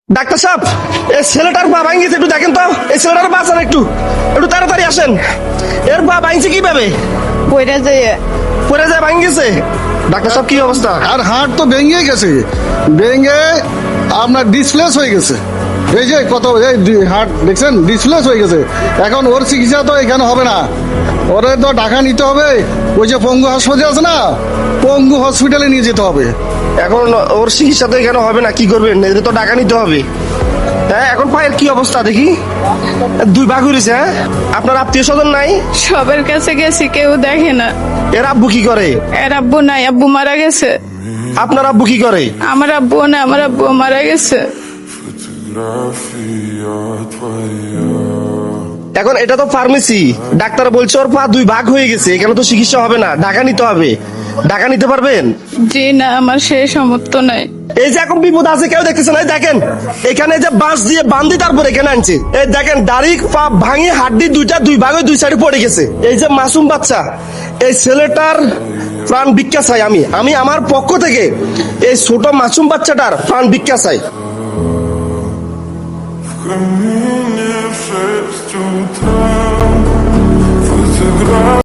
Doctor সাহেব, এই ছেলেটার পা ভাঙিয়েছে, একটু দেখেন তো। এই ছেলেটার বাঁচান, একটু একটু তাড়াতাড়ি আসেন। এর পা ভাঙছে কিভাবে? পয়রা যায় পরে যায় ভাঙিয়েছে। ডাক্তার সাহেব, কি অবস্থা? আর হাড় তো ভেঙে গেছে, ভেঙে আপনার ডিসপ্লেস হয়ে গেছে। এই যে কত এই হাড় দেখছেন, ডিসপ্লেস হয়ে গেছে। এখন ওর চিকিৎসা তো এখানে হবে না, ওরে তো ঢাকা নিতে হবে। ওই যে পঙ্গু হাসপাতাল আছে না, পঙ্গু হসপিটালে নিয়ে যেতে হবে। এখন ওর চিকিৎসা তো এখানে হবে না, কি করবেন? এদের তো টাকা নিতে হবে। হ্যাঁ, এখন পায়ের কি অবস্থা দেখি? দুই ভাগ হয়েছে। হ্যাঁ, আপনার আত্মীয় স্বজন নাই? সবার কাছে গেছি, কেউ দেখে না। এর আব্বু কি করে? এর আব্বু নাই, আব্বু মারা গেছে। আপনার আব্বু কি করে? আমার আব্বু না, আমার আব্বু মারা গেছে। এখন এটা তো ফার্মেসি, ডাক্তার বলছে ওর পা দুই ভাগ হয়ে গেছে, এখানে তো চিকিৎসা হবে না, ঢাকা নিতে হবে। ঢাকা নিতে পারবেন? জি না, আমার সেই সামর্থ্য নাই। এই যে এখন বিপদ আছে, কেউ দেখতেছে না। এই দেখেন, এখানে যে বাঁশ দিয়ে বান্ধি তারপর এখানে আনছে। এই দেখেন, দাড়ি পা ভাঙি হাড্ডি দুই ভাগে দুই সাইডে পড়ে গেছে। এই যে মাসুম বাচ্চা, এই ছেলেটার প্রাণ ভিক্ষা চাই। আমি আমার পক্ষ থেকে এই ছোট মাসুম বাচ্চাটার প্রাণ ভিক্ষা চাই। Каміння все стюта.